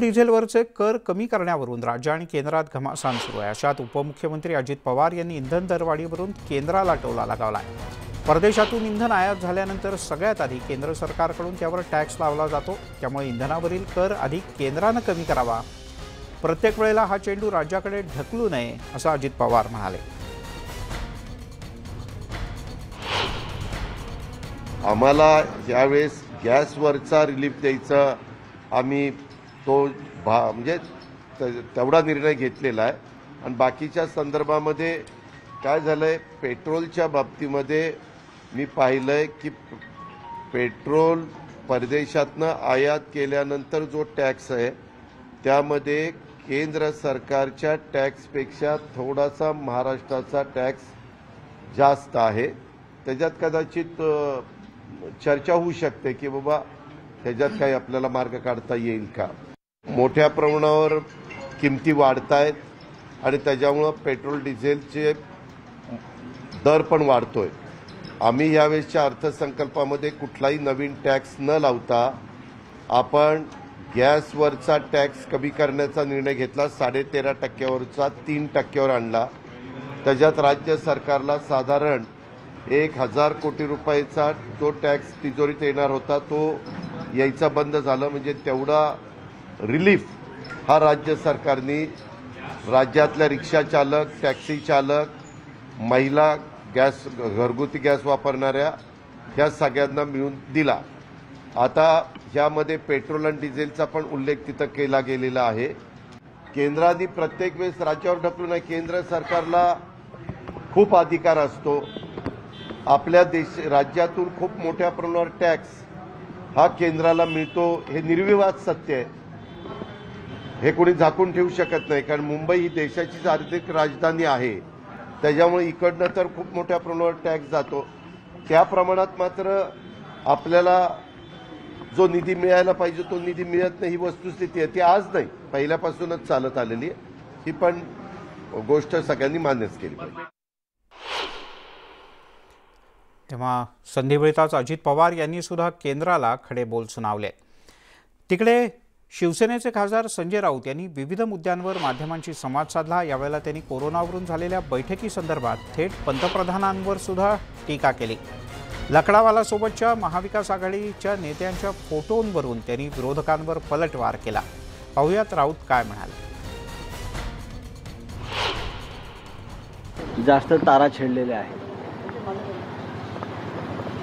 डिझेलवरचे कर कमी करण्यावरून राज्य आणि केंद्रात घमासान सुरू आहे। अशात उपमुख्यमंत्री अजित पवार यांनी इंधन दरवाढीवरून केंद्राला टोला लगावलाय। परदेशातून इंधन आयात झाल्यानंतर सगळ्यात आधी केंद्र सरकारकडून त्यावर टॅक्स लावला जातो, त्यामुळे इंधनावरील कर आधी केंद्राने कमी करावा। प्रत्येक वेळेला हा चेंडू राज्याकडे ढकलू नये असं अजित पवार म्हणाले। आम्हाला यावेळेस गॅसवरचा रिलीफ द्यायचा आम्ही तो म्हणजे तेवढा निर्णय घेतलेला आहे। आणि बाकीच्या संदर्भामध्ये काय झालंय, पेट्रोलच्या बाबतीमध्ये मी पाहिलंय की पेट्रोल परदेशातनं आयात केल्यानंतर जो टॅक्स आहे त्यामध्ये केंद्र सरकारच्या टॅक्सपेक्षा थोडासा महाराष्ट्राचा टॅक्स जास्त आहे। त्याच्यात कदाचित चर्चा होऊ शकते की बाबा त्याच्यात काही आपल्याला मार्ग काढता येईल का। मोठ्या प्रमाणावर किमती वाढतायत आणि त्याच्यामुळं पेट्रोल डिझेलचे दर पण वाढतोय। आम्ही यावेळेसच्या अर्थसंकल्पामध्ये कुठलाही नवीन टॅक्स न लावता आपण गॅसवरचा टॅक्स कमी करण्याचा निर्णय घेतला। 13.5%वरचा 3%वर आणला। त्याच्यात राज्य सरकारला साधारण 1000 कोटी रुपयाचा जो टॅक्स तिजोरीत येणार होता तो यायचा बंद झाला। म्हणजे तेवढा रिलीफ हा राज्य सरकारने राज्यातल्या रिक्षा चालक, टॅक्सी चालक, महिला, गॅस घरगुती गॅस वापरणाऱ्या ह्या सगळ्यांना मिळून दिला। आता यामध्ये पेट्रोल आणि डिझेलचा पण उल्लेख तिथं केला गेलेला आहे। केंद्राने प्रत्येक वेळेस राज्यावर ढकलू नये। केंद्र सरकारला खूप अधिकार असतो। आपल्या राज्यातून खूप मोठ्या प्रमाणावर टॅक्स हा केंद्राला मिळतो, हे निर्विवाद सत्य आहे। हे कोणी झाकून ठेवू शकत नाही, कारण मुंबई ही देशाची आर्थिक राजधानी आहे। त्याच्यामुळे इकडनं तर खूप मोठ्या प्रमाणावर टॅक्स जातो। त्या प्रमाणात मात्र आपल्याला जो निधी मिळायला पाहिजे तो निधी मिळत नाही, ही वस्तुस्थिती आहे। ती आज नाही, पहिल्यापासूनच चालत आलेली आहे। ही पण गोष्ट सगळ्यांनी मान्यच केली पाहिजे। तेव्हा संधी मिळताच अजित पवार यांनी सुद्धा केंद्राला खडे बोल सुनावले। तिकडे शिवसेनेचे खासदार संजय राऊत यांनी विविध मुद्द्यांवर माध्यमांशी संवाद साधला। यावेळेला त्यांनी कोरोनावरून झालेल्या बैठकीसंदर्भात थेट पंतप्रधानांवर सुद्धा टीका केली। लकडावाला सोबतच्या महाविकास आघाडीच्या नेत्यांच्या फोटोंवरून त्यांनी विरोधकांवर पलटवार केला। पाहुयात राऊत काय म्हणाले। जास्त तारा छेडलेल्या आहेत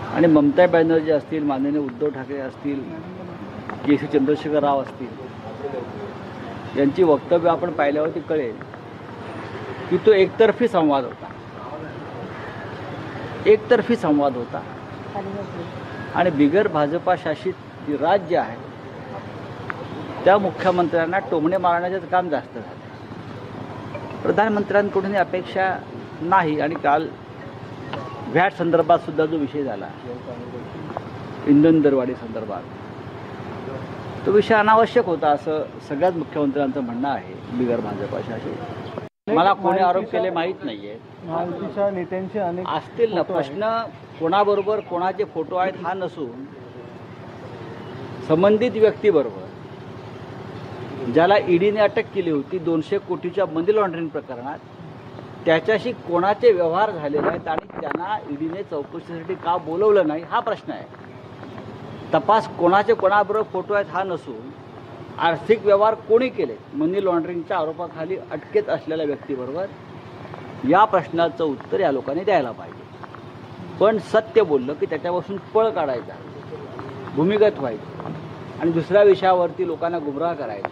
आणि ममता बॅनर्जी असतील, माननीय उद्धव ठाकरे असतील, के.सी. चंद्रशेखर राव असतील, यांची वक्तव्य आपण पाहिल्यावरती कळेल की तो एकतर्फी संवाद होता। एकतर्फी संवाद होता आणि बिगर भाजपा शासित राज्य आहे त्या मुख्यमंत्र्यांना टोमणे मारण्याचं काम जास्त झालं। प्रधानमंत्र्यांकडून अपेक्षा नाही। आणि काल व्हॅट संदर्भात सुद्धा जो विषय झाला, इंधन दरवाढी संदर्भात, तो विषय अनावश्यक होता असं सगळ्याच मुख्यमंत्र्यांचं म्हणणं आहे बिगर भाजपा शासित। मला कोणी आरोप केले माहीत नाहीये, महायुतीच्या नेत्यांचे अनेक असतील ना। प्रश्न कोणाबरोबर कोणाचे फोटो आहेत हा नसून संबंधित व्यक्तीबरोबर ज्याला ईडीने अटक केली होती 200 कोटीच्या मनी लॉन्ड्रिंग प्रकरणात, त्याच्याशी कोणाचे व्यवहार झालेले आहेत आणि त्यांना ईडीने चौकशीसाठी का बोलवलं नाही हा प्रश्न आहे। तपास कोणाचे कोणाबरोबर फोटो आहेत हा नसून आर्थिक व्यवहार कोणी केले मनी लॉन्ड्रिंगच्या आरोपाखाली अटकेत असलेल्या व्यक्तीबरोबर, या प्रश्नाचं उत्तर या लोकांनी द्यायला पाहिजे। पण सत्य बोललं की त्याच्यापासून पळ काढायचा, भूमिगत व्हायचं आणि दुसऱ्या विषयावरती लोकांना गुमराह करायचं,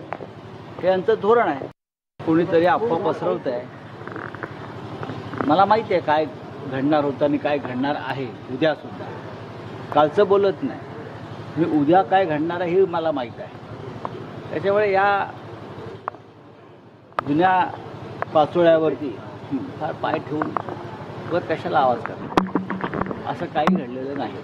हे यांचं धोरण आहे। कोणीतरी अफवा पसरवत आहे। मला माहिती आहे काय घडणार होतं आणि काय घडणार आहे उद्यासुद्धा। कालचं बोलत नाही मी, उद्या काय घडणार आहे हे मला माहीत आहे। त्याच्यामुळे या जुन्या पाचोळ्यावरती फार पाय ठेवून वर कशाला आवाज करणार, असं काही घडलेलं नाही।